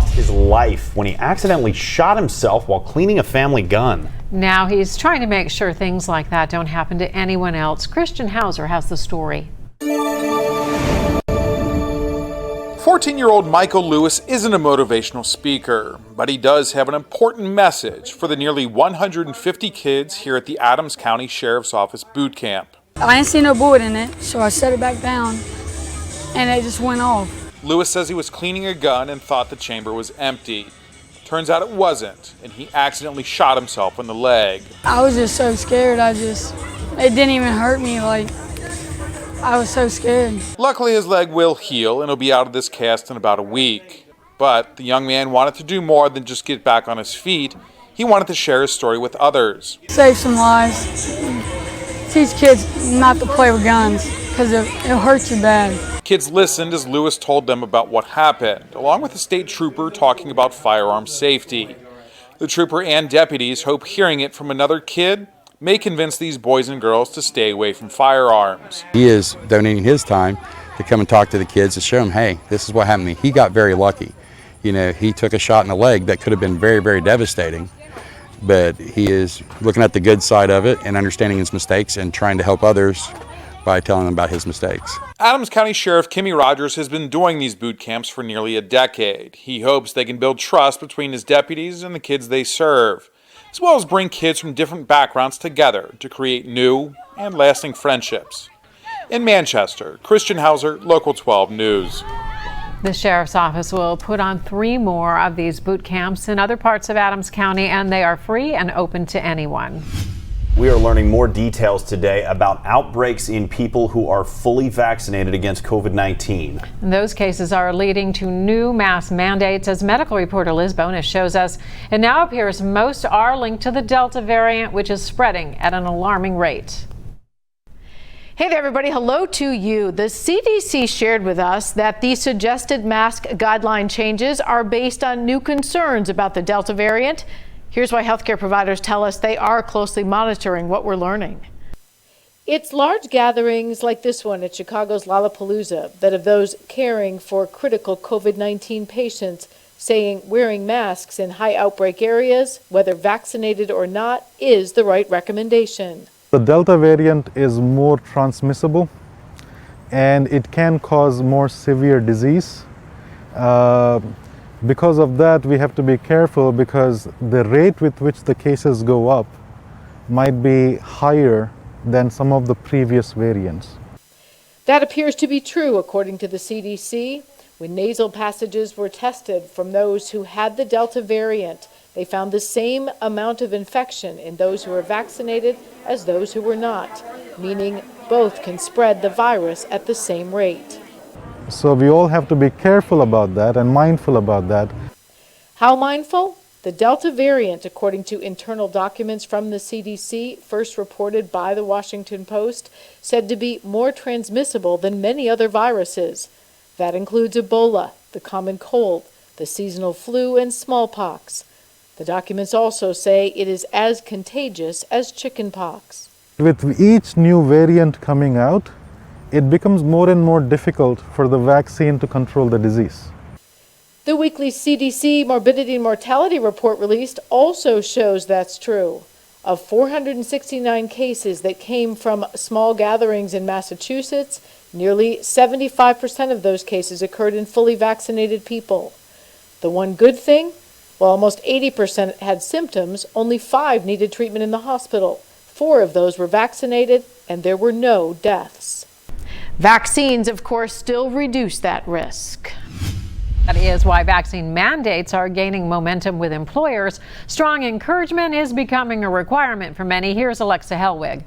lost his life when he accidentally shot himself while cleaning a family gun. Now he's trying to make sure things like that don't happen to anyone else. Christian Hauser has the story. 14-year-old Michael Lewis isn't a motivational speaker, but he does have an important message for the nearly 150 kids here at the Adams County Sheriff's Office boot camp. I didn't see no bullet in it, so I set it back down, and it just went off. Lewis says he was cleaning a gun and thought the chamber was empty. Turns out it wasn't, and he accidentally shot himself in the leg. I was just so scared, it didn't even hurt me, I was so scared. Luckily, his leg will heal and he'll be out of this cast in about a week. But the young man wanted to do more than just get back on his feet. He wanted to share his story with others. Save some lives. Teach kids not to play with guns because it hurts you bad. Kids listened as Lewis told them about what happened, along with a state trooper talking about firearm safety. The trooper and deputies hope hearing it from another kid may convince these boys and girls to stay away from firearms. He is donating his time to come and talk to the kids to show them, hey, this is what happened to me. He got very lucky. You know, he took a shot in the leg that could have been very, very devastating, but he is looking at the good side of it and understanding his mistakes and trying to help others by telling them about his mistakes. Adams County Sheriff Kimmy Rogers has been doing these boot camps for nearly a decade. He hopes they can build trust between his deputies and the kids they serve, as well as bring kids from different backgrounds together to create new and lasting friendships. In Manchester, Christian Hauser, Local 12 News. The sheriff's office will put on 3 more of these boot camps in other parts of Adams County, and they are free and open to anyone. We are learning more details today about outbreaks in people who are fully vaccinated against COVID-19. And those cases are leading to new mask mandates. As medical reporter Liz Bonis shows us, it now appears most are linked to the Delta variant, which is spreading at an alarming rate. Hey there, everybody. Hello to you. The CDC shared with us that the suggested mask guideline changes are based on new concerns about the Delta variant. Here's why healthcare providers tell us they are closely monitoring what we're learning. It's large gatherings like this one at Chicago's Lollapalooza that of those caring for critical COVID-19 patients saying wearing masks in high outbreak areas, whether vaccinated or not, is the right recommendation. The Delta variant is more transmissible and it can cause more severe disease. Because of that, we have to be careful because the rate with which the cases go up might be higher than some of the previous variants. That appears to be true, according to the CDC. When nasal passages were tested from those who had the Delta variant, they found the same amount of infection in those who were vaccinated as those who were not, meaning both can spread the virus at the same rate. So we all have to be careful about that and mindful about that. How mindful? The Delta variant, according to internal documents from the CDC, first reported by the Washington Post, said to be more transmissible than many other viruses. That includes Ebola, the common cold, the seasonal flu, and smallpox. The documents also say it is as contagious as chickenpox. With each new variant coming out, it becomes more and more difficult for the vaccine to control the disease. The weekly CDC morbidity and mortality report released also shows that's true. Of 469 cases that came from small gatherings in Massachusetts, nearly 75% of those cases occurred in fully vaccinated people. The one good thing? While almost 80% had symptoms, only 5 needed treatment in the hospital. 4 of those were vaccinated, and there were no deaths. Vaccines, of course, still reduce that risk. That is why vaccine mandates are gaining momentum with employers. Strong encouragement is becoming a requirement for many. Here's Alexa Helwig.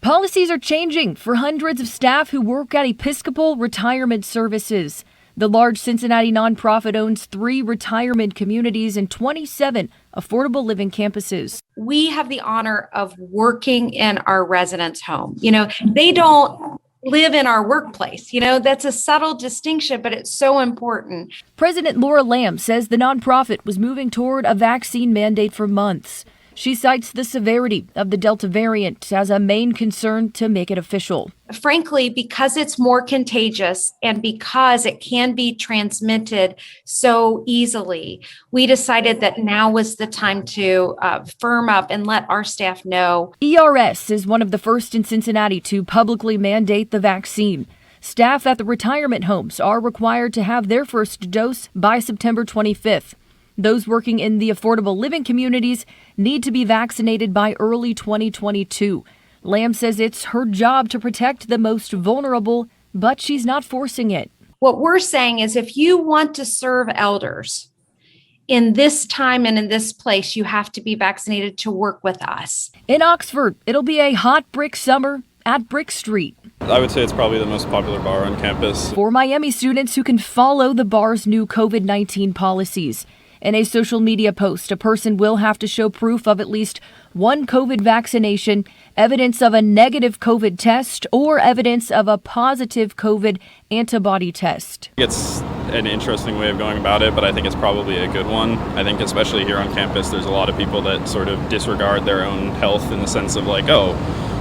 Policies are changing for hundreds of staff who work at Episcopal Retirement Services. The large Cincinnati nonprofit owns 3 retirement communities and 27 affordable living campuses. We have the honor of working in our residents' home. They don't live in our workplace. That's a subtle distinction, but it's so important. President Laura Lamb says the nonprofit was moving toward a vaccine mandate for months. She cites the severity of the Delta variant as a main concern to make it official. Frankly, because it's more contagious and because it can be transmitted so easily, we decided that now was the time to firm up and let our staff know. ERS is one of the first in Cincinnati to publicly mandate the vaccine. Staff at the retirement homes are required to have their first dose by September 25th. Those working in the affordable living communities need to be vaccinated by early 2022. Lamb says it's her job to protect the most vulnerable, but she's not forcing it. What we're saying is if you want to serve elders in this time and in this place, you have to be vaccinated to work with us. In Oxford, it'll be a hot brick summer at Brick Street. I would say it's probably the most popular bar on campus. For Miami students who can follow the bar's new COVID-19 policies. In a social media post, a person will have to show proof of at least one COVID vaccination, evidence of a negative COVID test, or evidence of a positive COVID antibody test. It's an interesting way of going about it, but I think it's probably a good one. I think especially here on campus, there's a lot of people that sort of disregard their own health in the sense of like, oh,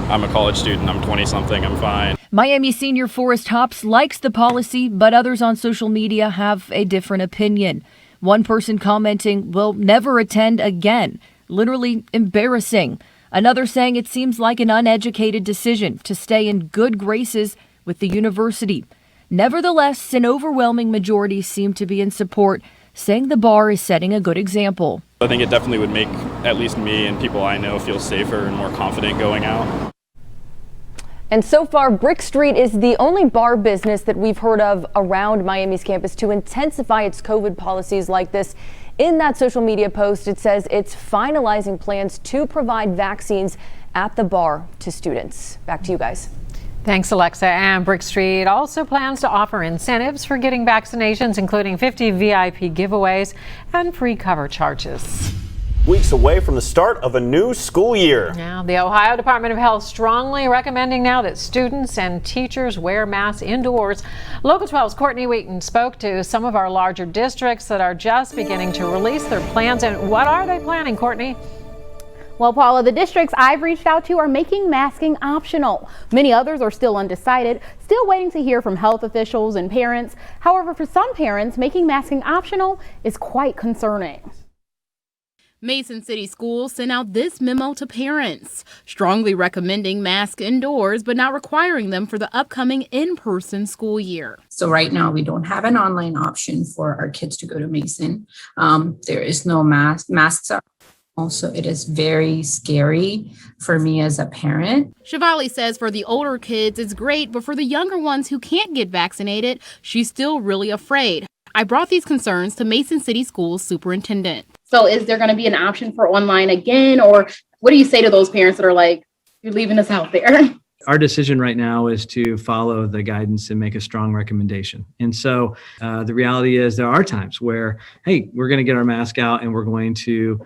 I'm a college student, I'm 20-something, I'm fine. Miami senior Forrest Hops likes the policy, but others on social media have a different opinion. One person commenting, "Will never attend again." Literally embarrassing. Another saying it seems like an uneducated decision to stay in good graces with the university. Nevertheless, an overwhelming majority seem to be in support, saying the bar is setting a good example. I think it definitely would make at least me and people I know feel safer and more confident going out. And so far, Brick Street is the only bar business that we've heard of around Miami's campus to intensify its COVID policies like this. In that social media post, it says it's finalizing plans to provide vaccines at the bar to students. Back to you guys. Thanks, Alexa. And Brick Street also plans to offer incentives for getting vaccinations, including 50 VIP giveaways and free cover charges. Weeks away from the start of a new school year. Now, the Ohio Department of Health strongly recommending now that students and teachers wear masks indoors. Local 12's Courtney Wheaton spoke to some of our larger districts that are just beginning to release their plans. And what are they planning, Courtney? Well, Paula, the districts I've reached out to are making masking optional. Many others are still undecided, still waiting to hear from health officials and parents. However, for some parents, making masking optional is quite concerning. Mason City Schools sent out this memo to parents, strongly recommending masks indoors, but not requiring them for the upcoming in-person school year. So right now we don't have an online option for our kids to go to Mason. There is no masks are. Also, it is very scary for me as a parent. Shivali says for the older kids, it's great, but for the younger ones who can't get vaccinated, she's still really afraid. I brought these concerns to Mason City Schools superintendent. So is there going to be an option for online again? Or what do you say to those parents that are like, you're leaving us out there? Our decision right now is to follow the guidance and make a strong recommendation. And so the reality is there are times where, hey, we're going to get our mask out and we're going to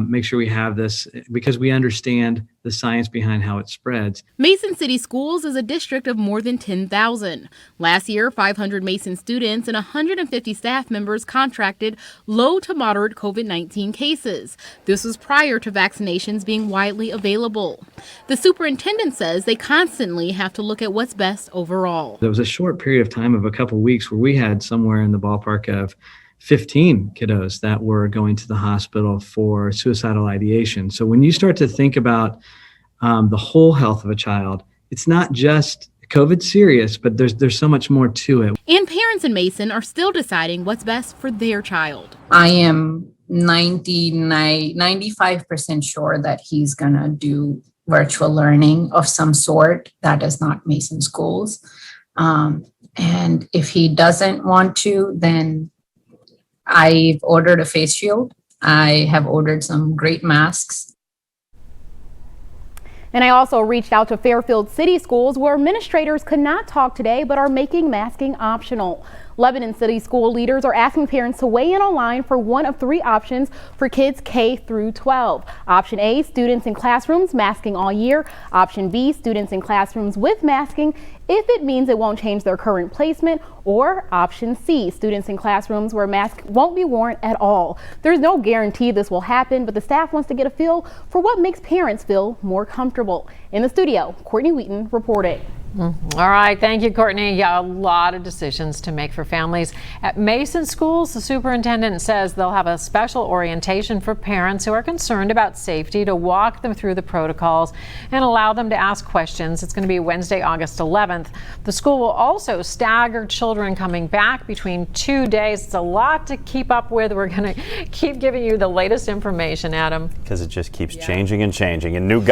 make sure we have this because we understand the science behind how it spreads. Mason City Schools is a district of more than 10,000. Last year, 500 Mason students and 150 staff members contracted low to moderate COVID-19 cases. This was prior to vaccinations being widely available. The superintendent says they constantly have to look at what's best overall. There was a short period of time of a couple of weeks where we had somewhere in the ballpark of 15 kiddos that were going to the hospital for suicidal ideation. So when you start to think about the whole health of a child, it's not just COVID serious, but there's so much more to it. And parents in Mason are still deciding what's best for their child. I am 95% sure that he's going to do virtual learning of some sort. That is not Mason Schools. And if he doesn't want to, then I've ordered a face shield. I have ordered some great masks. And I also reached out to Fairfield City Schools, where administrators could not talk today but are making masking optional. Lebanon City school leaders are asking parents to weigh in online for one of 3 options for kids K through 12. Option A, students in classrooms masking all year. Option B, students in classrooms with masking if it means it won't change their current placement. Or option C, students in classrooms where masks won't be worn at all. There's no guarantee this will happen, but the staff wants to get a feel for what makes parents feel more comfortable. In the studio, Courtney Wheaton reported. All right, thank you, Courtney. Yeah, a lot of decisions to make for families. At Mason schools, the superintendent says they'll have a special orientation for parents who are concerned about safety to walk them through the protocols and allow them to ask questions. It's going to be Wednesday, August 11th. The school will also stagger children coming back between 2 days. It's a lot to keep up with. We're going to keep giving you the latest information, Adam. Because it just keeps changing and changing. And new